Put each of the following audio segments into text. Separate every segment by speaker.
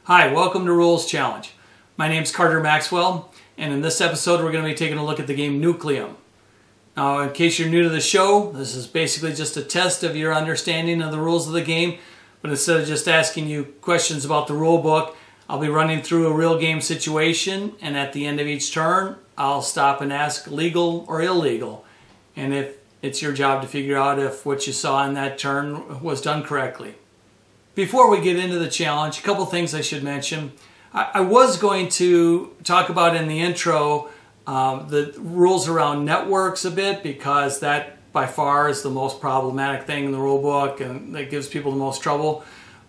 Speaker 1: Hi, welcome to Rules Challenge. My name's Carter Maxwell, and in this episode we're going to be taking a look at the game Nucleum. Now, in case you're new to the show, this is basically just a test of your understanding of the rules of the game, but instead of just asking you questions about the rule book, I'll be running through a real game situation, and at the end of each turn, I'll stop and ask legal or illegal. And if it's your job to figure out if what you saw in that turn was done correctly. Before we get into the challenge, a couple things I should mention. I was going to talk about in the intro the rules around networks a bit, because that by far is the most problematic thing in the rule book and that gives people the most trouble.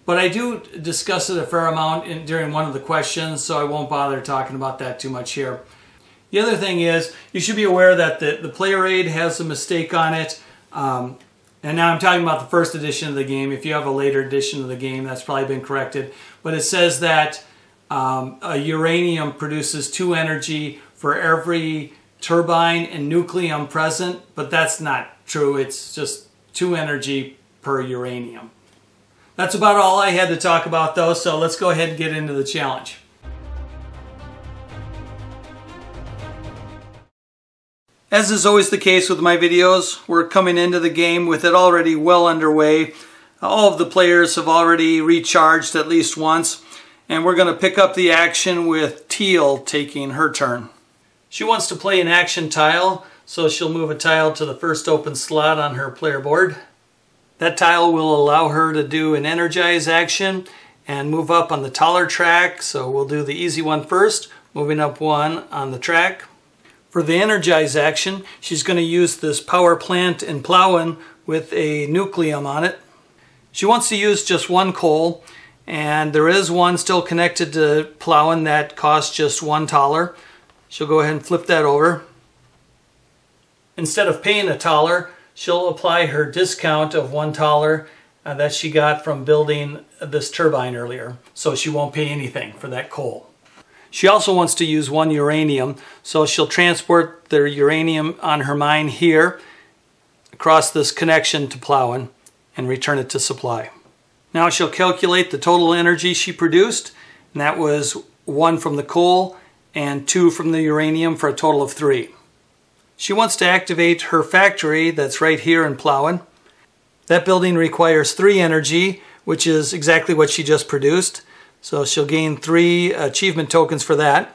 Speaker 1: But I do discuss it a fair amount during one of the questions, so I won't bother talking about that too much here. The other thing is, you should be aware that the player aid has a mistake on it. And now I'm talking about the first edition of the game. If you have a later edition of the game, that's probably been corrected. But it says that a uranium produces 2 energy for every turbine and nucleum present, but that's not true. It's just 2 energy per uranium. That's about all I had to talk about though, so let's go ahead and get into the challenge. As is always the case with my videos, we're coming into the game with it already well underway. All of the players have already recharged at least once, and we're going to pick up the action with Teal taking her turn. She wants to play an action tile, so she'll move a tile to the first open slot on her player board. That tile will allow her to do an energize action and move up on the taller track, so we'll do the easy one first, moving up 1 on the track. For the energize action, she's going to use this power plant in Plowin with a Nucleum on it. She wants to use just 1 coal, and there is one still connected to Plowin that costs just 1 taller. She'll go ahead and flip that over. Instead of paying a taller, she'll apply her discount of 1 taller that she got from building this turbine earlier, so she won't pay anything for that coal. She also wants to use 1 uranium, so she'll transport the uranium on her mine here across this connection to Plowin and return it to supply. Now she'll calculate the total energy she produced, and that was 1 from the coal and 2 from the uranium for a total of 3. She wants to activate her factory that's right here in Plowin. That building requires 3 energy, which is exactly what she just produced. So she'll gain 3 achievement tokens for that.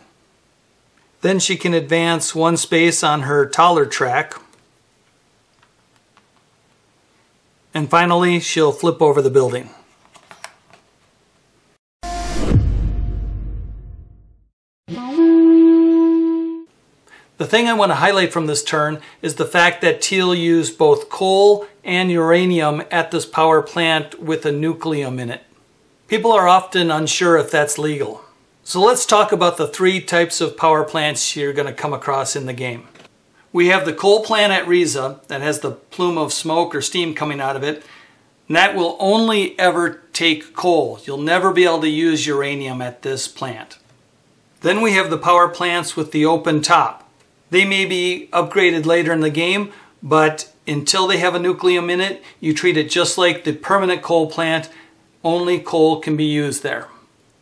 Speaker 1: Then she can advance 1 space on her taller track. And finally, she'll flip over the building. The thing I want to highlight from this turn is the fact that Teal used both coal and uranium at this power plant with a Nucleum in it. People are often unsure if that's legal. So let's talk about the 3 types of power plants you're going to come across in the game. We have the coal plant at Riza that has the plume of smoke or steam coming out of it. And that will only ever take coal. You'll never be able to use uranium at this plant. Then we have the power plants with the open top. They may be upgraded later in the game, but until they have a Nucleum in it, you treat it just like the permanent coal plant. Only coal can be used there.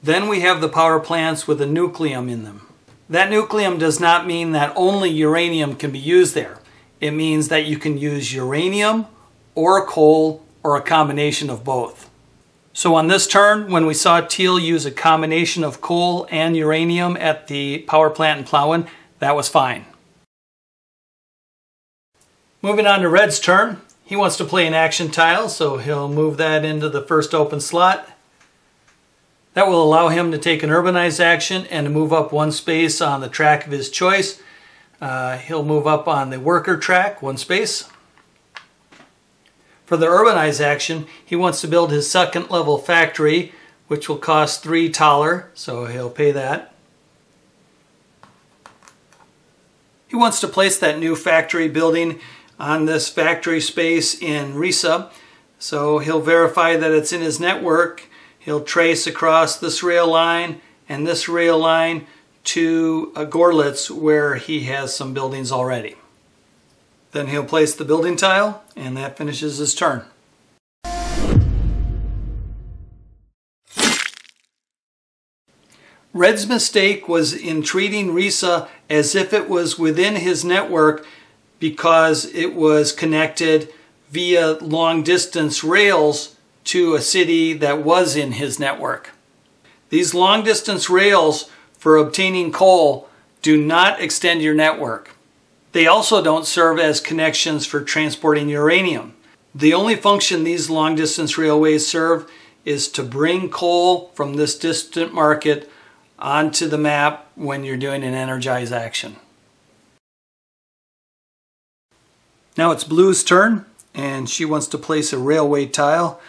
Speaker 1: Then we have the power plants with a Nucleum in them. That Nucleum does not mean that only uranium can be used there. It means that you can use uranium or coal or a combination of both. So on this turn, when we saw Teal use a combination of coal and uranium at the power plant in Plowin, that was fine. Moving on to Red's turn. He wants to play an action tile, so he'll move that into the first open slot. That will allow him to take an urbanize action and to move up 1 space on the track of his choice. He'll move up on the worker track 1 space. For the urbanize action, he wants to build his 2nd level factory, which will cost 3 taller, so he'll pay that. He wants to place that new factory building on this factory space in Riza, so he'll verify that it's in his network. He'll trace across this rail line and this rail line to Gorlitz, where he has some buildings already. Then he'll place the building tile, and that finishes his turn. Red's mistake was in treating Risa as if it was within his network because it was connected via long-distance rails to a city that was in his network. These long-distance rails for obtaining coal do not extend your network. They also don't serve as connections for transporting uranium. The only function these long-distance railways serve is to bring coal from this distant market onto the map when you're doing an energize action. Now it's Blue's turn, and she wants to place a railway tile.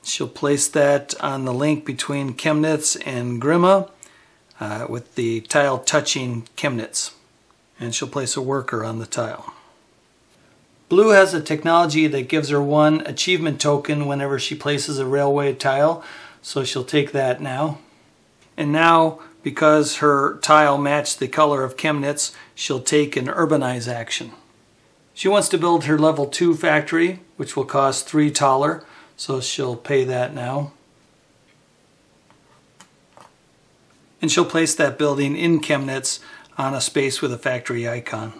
Speaker 1: She'll place that on the link between Chemnitz and Grimma with the tile touching Chemnitz. And she'll place a worker on the tile. Blue has a technology that gives her 1 achievement token whenever she places a railway tile, so she'll take that now. And now, because her tile matched the color of Chemnitz, she'll take an urbanize action. She wants to build her level 2 factory, which will cost 3 taler, so she'll pay that now. And she'll place that building in Chemnitz on a space with a factory icon.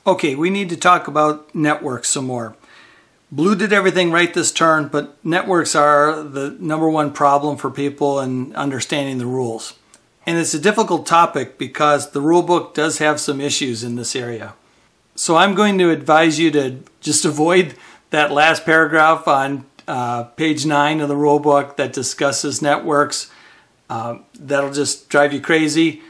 Speaker 1: Okay, we need to talk about networks some more. Blue did everything right this turn, but networks are the #1 problem for people in understanding the rules. And it's a difficult topic because the rulebook does have some issues in this area. So I'm going to advise you to just avoid that last paragraph on page 9 of the rulebook that discusses networks. That'll just drive you crazy.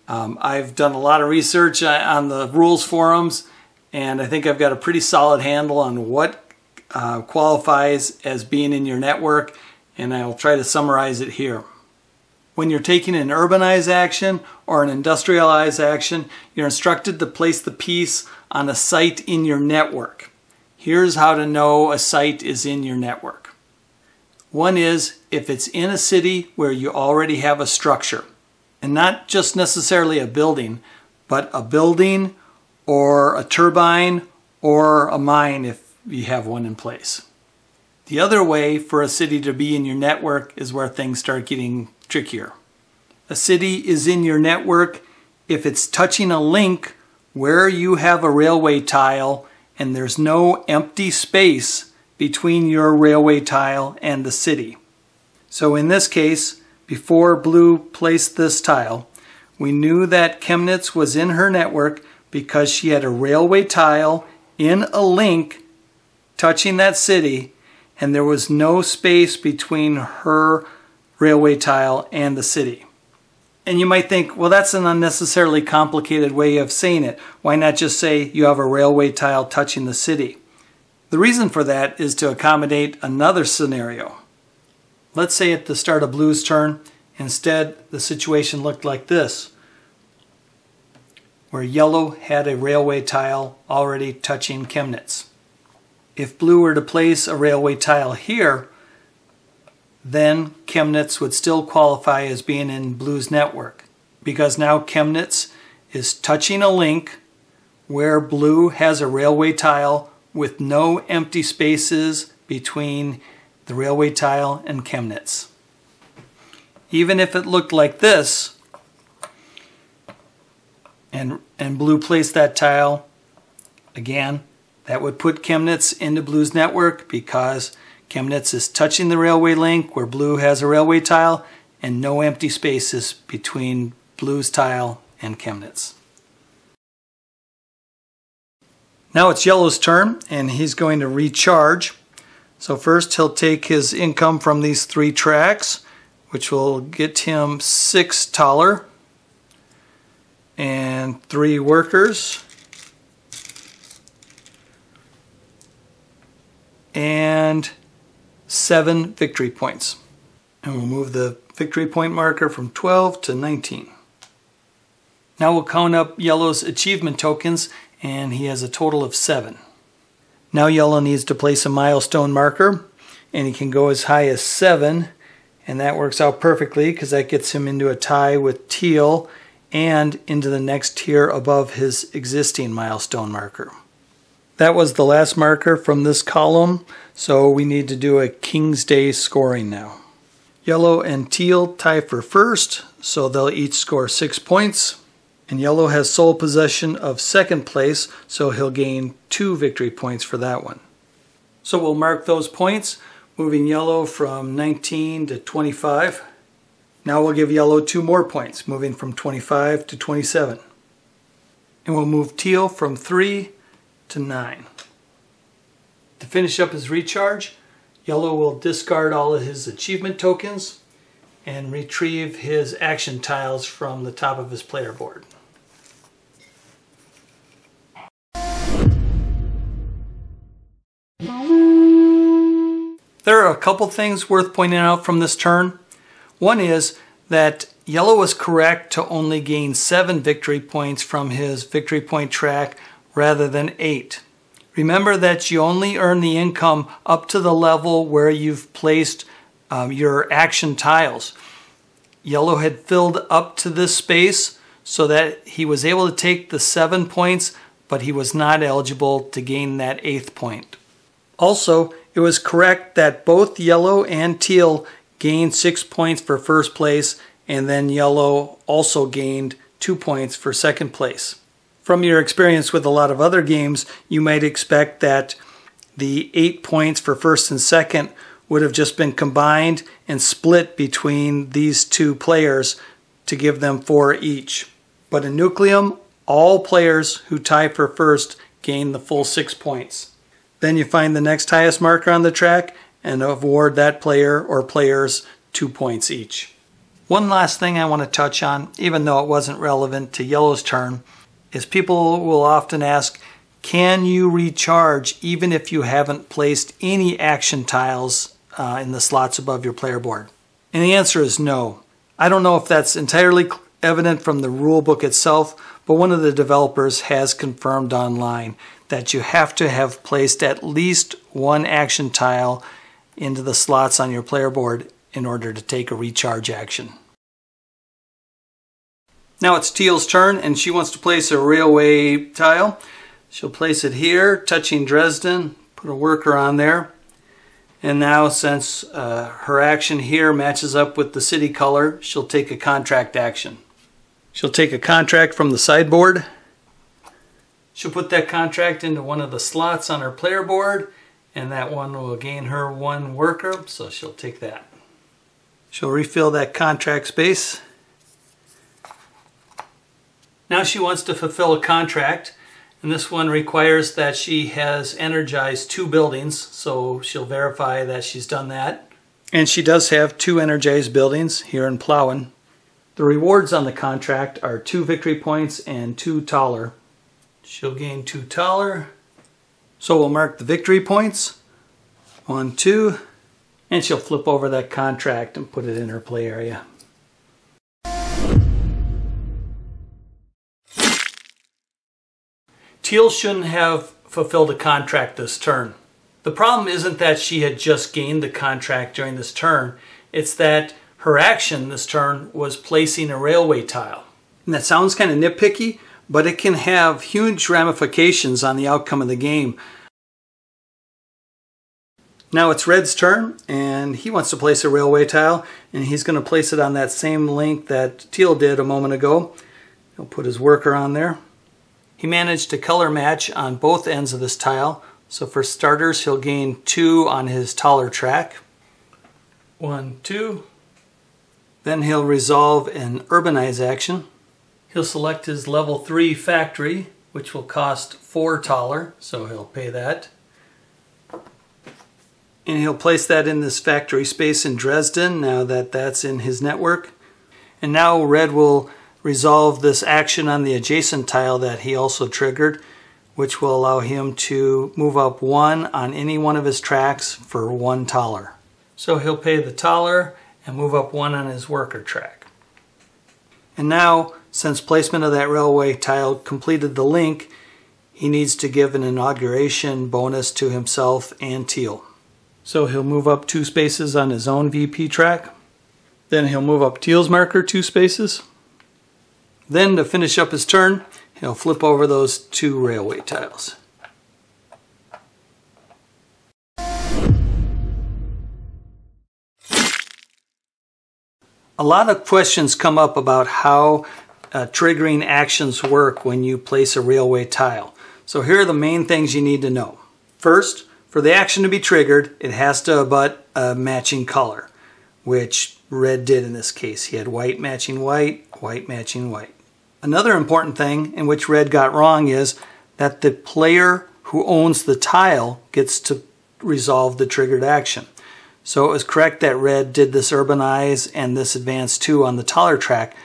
Speaker 1: I've done a lot of research on the rules forums, and I think I've got a pretty solid handle on what qualifies as being in your network, and I'll try to summarize it here. When you're taking an urbanize action or an industrialize action, you're instructed to place the piece on a site in your network. Here's how to know a site is in your network. One is if it's in a city where you already have a structure, and not just necessarily a building, but a building or a turbine or a mine if you have one in place. The other way for a city to be in your network is where things start getting trickier. A city is in your network if it's touching a link where you have a railway tile and there's no empty space between your railway tile and the city. So in this case, before Blue placed this tile, we knew that Chemnitz was in her network because she had a railway tile in a link touching that city, and there was no space between her railway tile and the city. And you might think, well, that's an unnecessarily complicated way of saying it. Why not just say you have a railway tile touching the city? The reason for that is to accommodate another scenario. Let's say at the start of Blue's turn, instead the situation looked like this, where Yellow had a railway tile already touching Chemnitz. If Blue were to place a railway tile here, then Chemnitz would still qualify as being in Blue's network, because now Chemnitz is touching a link where Blue has a railway tile with no empty spaces between the railway tile and Chemnitz. Even if it looked like this, and Blue placed that tile, again, that would put Chemnitz into Blue's network because Chemnitz is touching the railway link where Blue has a railway tile and no empty spaces between Blue's tile and Chemnitz. Now it's Yellow's turn, and he's going to recharge. So first he'll take his income from these 3 tracks, which will get him 6 taler and 3 workers and 7 victory points. And we'll move the victory point marker from 12 to 19. Now we'll count up Yellow's achievement tokens, and he has a total of 7. Now Yellow needs to place a milestone marker, and he can go as high as 7, and that works out perfectly because that gets him into a tie with Teal and into the next tier above his existing milestone marker. That was the last marker from this column, so we need to do a King's Day scoring now. Yellow and teal tie for first, so they'll each score 6 points. And yellow has sole possession of second place, so he'll gain 2 victory points for that one. So we'll mark those points, moving yellow from 19 to 25. Now we'll give yellow 2 more points, moving from 25 to 27. And we'll move teal from 3 to 9. To finish up his recharge, yellow will discard all of his achievement tokens and retrieve his action tiles from the top of his player board. There are a couple things worth pointing out from this turn. One is that yellow was correct to only gain 7 victory points from his victory point track rather than 8. Remember that you only earn the income up to the level where you've placed your action tiles. Yellow had filled up to this space so that he was able to take the 7 points, but he was not eligible to gain that 8th point. Also, it was correct that both yellow and teal gained 6 points for first place, and then yellow also gained 2 points for second place. From your experience with a lot of other games, you might expect that the 8 points for first and second would have just been combined and split between these two players to give them 4 each. But in Nucleum, all players who tie for first gain the full 6 points. Then you find the next highest marker on the track and award that player or players 2 points each. One last thing I want to touch on, even though it wasn't relevant to yellow's turn, is people will often ask, can you recharge even if you haven't placed any action tiles in the slots above your player board? And the answer is no. I don't know if that's entirely evident from the rule book itself, but one of the developers has confirmed online that you have to have placed at least 1 action tile into the slots on your player board in order to take a recharge action. Now it's teal's turn, and she wants to place a railway tile. She'll place it here, touching Dresden, put a worker on there. And now, since her action here matches up with the city color, she'll take a contract action. She'll take a contract from the sideboard. She'll put that contract into one of the slots on her player board, and that one will gain her 1 worker, so she'll take that. She'll refill that contract space. Now she wants to fulfill a contract, and this one requires that she has energized 2 buildings, so she'll verify that she's done that. And she does have 2 energized buildings here in Plauen. The rewards on the contract are 2 victory points and 2 taler. She'll gain 2 taler. So we'll mark the victory points. 1, 2. And she'll flip over that contract and put it in her play area. Teal shouldn't have fulfilled a contract this turn. The problem isn't that she had just gained the contract during this turn. It's that her action this turn was placing a railway tile. And that sounds kind of nitpicky, but it can have huge ramifications on the outcome of the game. Now it's Red's turn, and he wants to place a railway tile, and he's going to place it on that same link that Teal did a moment ago. He'll put his worker on there. He managed to color match on both ends of this tile, so for starters he'll gain 2 on his taller track. 1, 2. Then he'll resolve an urbanize action. He'll select his level 3 factory, which will cost 4 taler, so he'll pay that. And he'll place that in this factory space in Dresden, now that that's in his network. And now Red will resolve this action on the adjacent tile that he also triggered, which will allow him to move up 1 on any one of his tracks for 1 taler. So he'll pay the taler and move up 1 on his worker track. And now, since placement of that railway tile completed the link, he needs to give an inauguration bonus to himself and Teal. So he'll move up 2 spaces on his own VP track. Then he'll move up Teal's marker 2 spaces. Then to finish up his turn, he'll flip over those 2 railway tiles. A lot of questions come up about how triggering actions work when you place a railway tile. So here are the main things you need to know. First, for the action to be triggered, it has to abut a matching color, which red did in this case. He had white matching white, white matching white. Another important thing in which red got wrong is that the player who owns the tile gets to resolve the triggered action. So it was correct that red did this urbanize and this advance 2 on the taller track,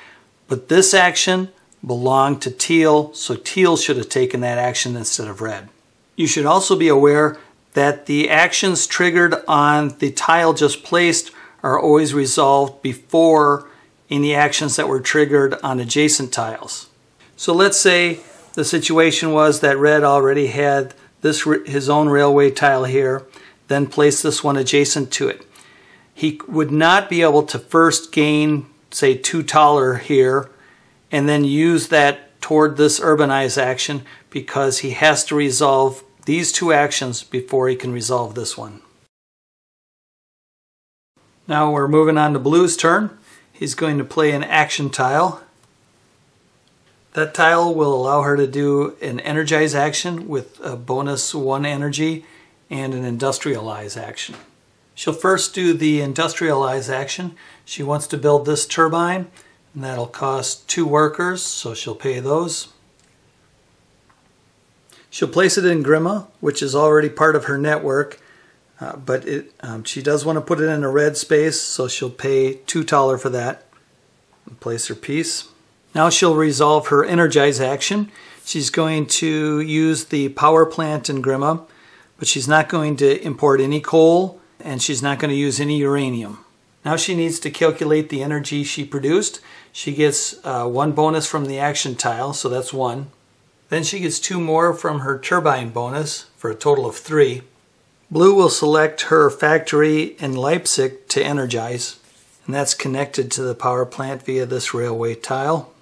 Speaker 1: but this action belonged to teal, so teal should have taken that action instead of red. You should also be aware that the actions triggered on the tile just placed are always resolved before any actions that were triggered on adjacent tiles. So let's say the situation was that red already had his own railway tile here, then place this one adjacent to it. He would not be able to first gain, say, 2 taller here and then use that toward this urbanize action, because he has to resolve these 2 actions before he can resolve this one. Now we're moving on to Blue's turn. He's going to play an action tile. That tile will allow her to do an energize action with a bonus 1 energy and an industrialize action. She'll first do the industrialize action. She wants to build this turbine, and that'll cost 2 workers, so she'll pay those. She'll place it in Grima, which is already part of her network, but she does want to put it in a red space, so she'll pay 2 taller for that and place her piece. Now she'll resolve her energize action. She's going to use the power plant in Grima, but she's not going to import any coal, and she's not going to use any uranium. Now she needs to calculate the energy she produced. She gets 1 bonus from the action tile, so that's 1. Then she gets 2 more from her turbine bonus for a total of 3. Blue will select her factory in Leipzig to energize, and that's connected to the power plant via this railway tile.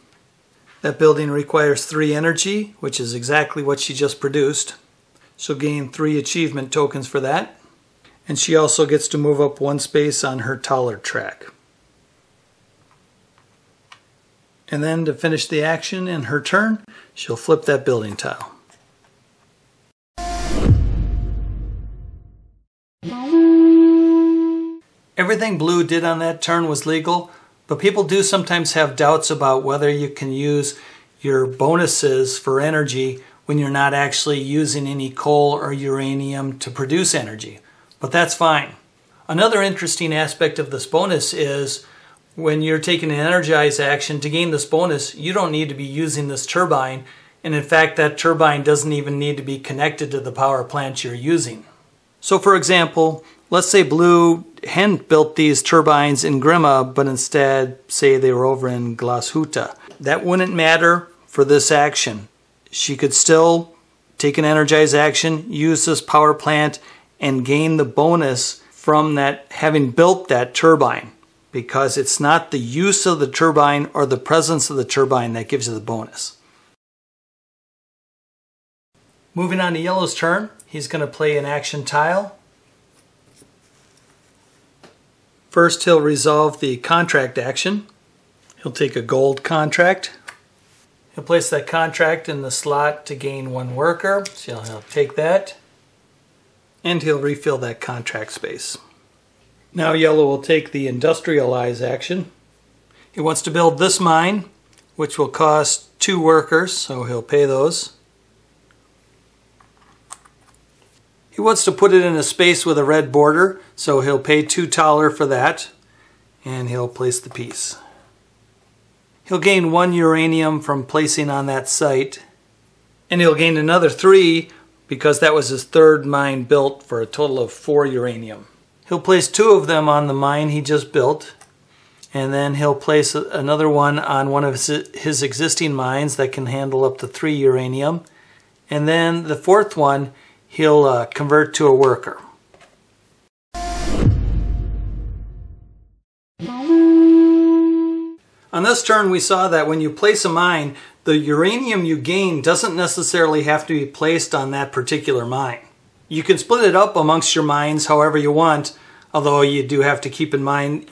Speaker 1: That building requires 3 energy, which is exactly what she just produced. She'll gain 3 achievement tokens for that. And she also gets to move up 1 space on her taller track. And then to finish the action in her turn, she'll flip that building tile. Everything Blue did on that turn was legal, but people do sometimes have doubts about whether you can use your bonuses for energy when you're not actually using any coal or uranium to produce energy. But that's fine. Another interesting aspect of this bonus is when you're taking an energize action to gain this bonus, you don't need to be using this turbine, and in fact that turbine doesn't even need to be connected to the power plant you're using. So for example, let's say Blue hadn't built these turbines in Grima, but instead say they were over in Glashütte. That wouldn't matter for this action. She could still take an energize action, use this power plant, and gain the bonus from that, having built that turbine, because it's not the use of the turbine or the presence of the turbine that gives you the bonus. Moving on to Yellow's turn, he's going to play an action tile. First he'll resolve the contract action. He'll take a gold contract. He'll place that contract in the slot to gain 1 worker, so he'll take that. And he'll refill that contract space. Now Yellow will take the industrialize action. He wants to build this mine, which will cost 2 workers, so he'll pay those. He wants to put it in a space with a red border, so he'll pay 2 taller for that, and he'll place the piece. He'll gain 1 uranium from placing on that site, and he'll gain another 3 because that was his 3rd mine built for a total of 4 uranium. He'll place 2 of them on the mine he just built, and then he'll place another one on one of his existing mines that can handle up to 3 uranium, and then the 4th one he'll convert to a worker. On this turn we saw that when you place a mine, the uranium you gain doesn't necessarily have to be placed on that particular mine. You can split it up amongst your mines however you want, Although you do have to keep in mind,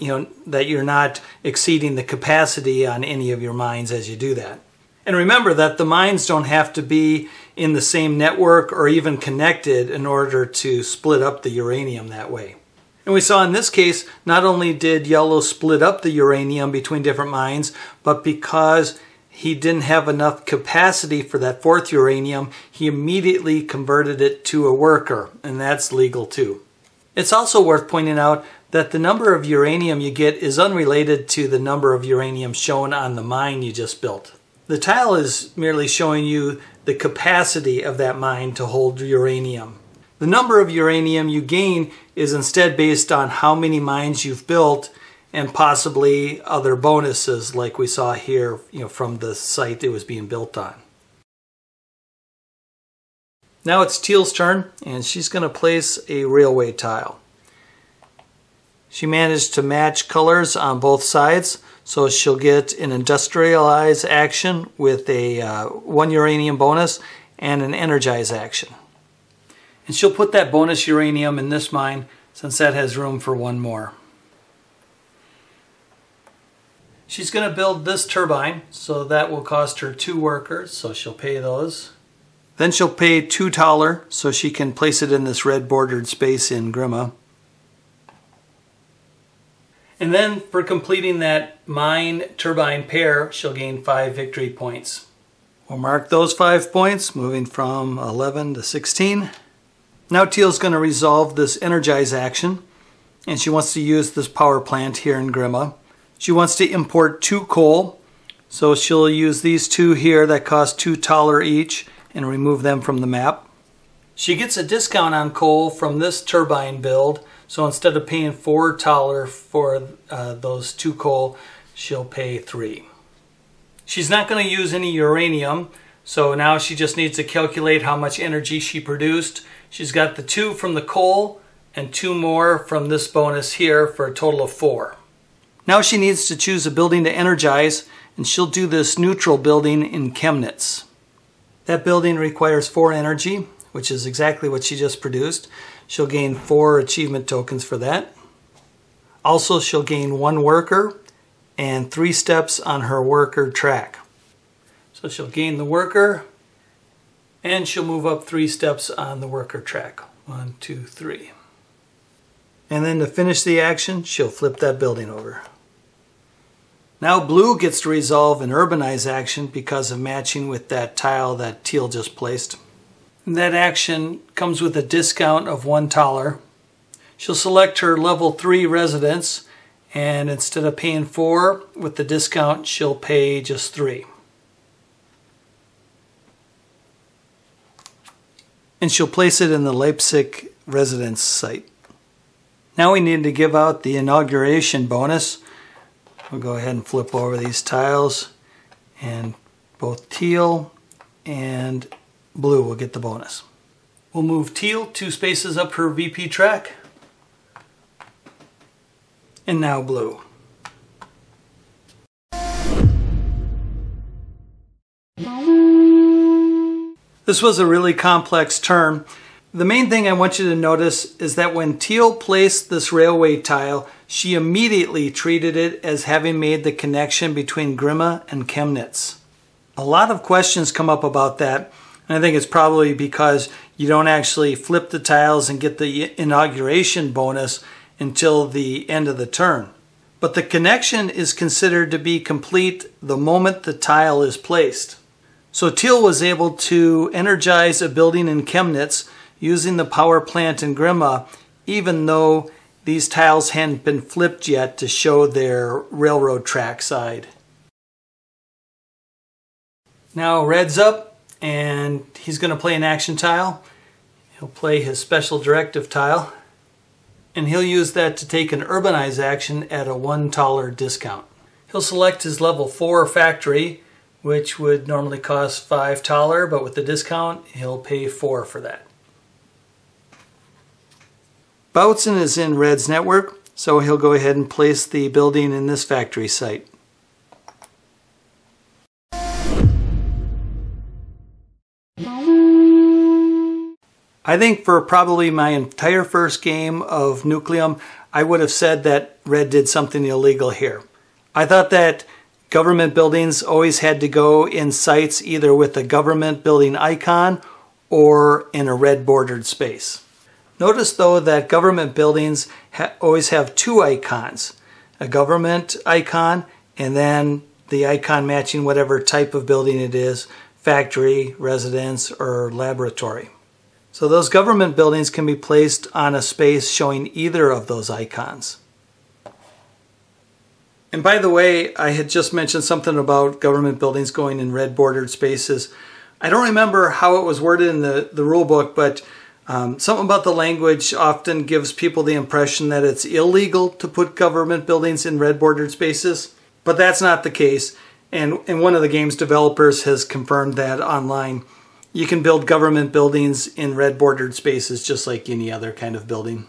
Speaker 1: that you're not exceeding the capacity on any of your mines as you do that. And remember that the mines don't have to be in the same network or even connected in order to split up the uranium that way. And we saw in this case, not only did Yellow split up the uranium between different mines, but because he didn't have enough capacity for that fourth uranium, he immediately converted it to a worker, and that's legal too. It's also worth pointing out that the number of uranium you get is unrelated to the number of uranium shown on the mine you just built. The tile is merely showing you the capacity of that mine to hold uranium. The number of uranium you gain is instead based on how many mines you've built and possibly other bonuses like we saw here, from the site it was being built on. Now it's Teal's turn, and she's going to place a railway tile. She managed to match colors on both sides, so she'll get an industrialize action with a 1 uranium bonus and an energize action. And she'll put that bonus uranium in this mine since that has room for 1 more. She's going to build this turbine, so that will cost her 2 workers, so she'll pay those. Then she'll pay 2 taller, so she can place it in this red bordered space in Grima. And then for completing that mine turbine pair, she'll gain 5 victory points. We'll mark those 5 points, moving from 11 to 16. Now Teal's going to resolve this energize action, and she wants to use this power plant here in Grima. She wants to import 2 coal, so she'll use these 2 here that cost 2 taller each and remove them from the map. She gets a discount on coal from this turbine build, so instead of paying 4 taller for those 2 coal, she'll pay 3. She's not going to use any uranium, so now she just needs to calculate how much energy she produced. She's got the 2 from the coal and 2 more from this bonus here for a total of 4. Now she needs to choose a building to energize, and she'll do this neutral building in Chemnitz. That building requires 4 energy, which is exactly what she just produced. She'll gain 4 achievement tokens for that. Also, she'll gain 1 worker and 3 steps on her worker track. So she'll gain the worker, and she'll move up 3 steps on the worker track. 1, 2, 3. And then to finish the action, she'll flip that building over. Now Blue gets to resolve an urbanize action because of matching with that tile that Teal just placed. And that action comes with a discount of 1 taller. She'll select her level 3 residence, and instead of paying 4 with the discount, she'll pay just 3. And she'll place it in the Leipzig residence site. Now we need to give out the inauguration bonus. We'll go ahead and flip over these tiles, and both Teal and Blue will get the bonus. We'll move Teal 2 spaces up her VP track, and now Blue. This was a really complex turn. The main thing I want you to notice is that when Teal placed this railway tile, she immediately treated it as having made the connection between Grima and Chemnitz. A lot of questions come up about that, and I think it's probably because you don't actually flip the tiles and get the inauguration bonus until the end of the turn. But the connection is considered to be complete the moment the tile is placed. So Teal was able to energize a building in Chemnitz using the power plant in Grima, even though these tiles hadn't been flipped yet to show their railroad track side. Now Red's up, and he's going to play an action tile. He'll play his special directive tile, and he'll use that to take an urbanize action at a 1 taller discount. He'll select his level 4 factory, which would normally cost 5 taller, but with the discount, he'll pay 4 for that. Bautzen is in Red's network, so he'll go ahead and place the building in this factory site. I think for probably my entire first game of Nucleum, I would have said that red did something illegal here. I thought that government buildings always had to go in sites either with a government building icon or in a red bordered space. Notice though that government buildings always have two icons, a government icon and then the icon matching whatever type of building it is, factory, residence, or laboratory. So those government buildings can be placed on a space showing either of those icons. And by the way, I had just mentioned something about government buildings going in red bordered spaces. I don't remember how it was worded in the rule book, but something about the language often gives people the impression that it's illegal to put government buildings in red bordered spaces, but that's not the case. And one of the game's developers has confirmed that online. You can build government buildings in red bordered spaces just like any other kind of building.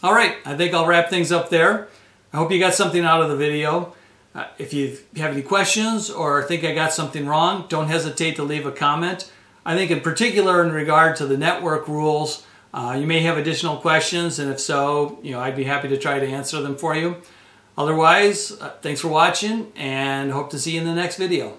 Speaker 1: All right, I think I'll wrap things up there. I hope you got something out of the video. If you have any questions or think I got something wrong, don't hesitate to leave a comment. I think in particular in regard to the network rules, you may have additional questions, and if so, I'd be happy to try to answer them for you. Otherwise, thanks for watching and hope to see you in the next video.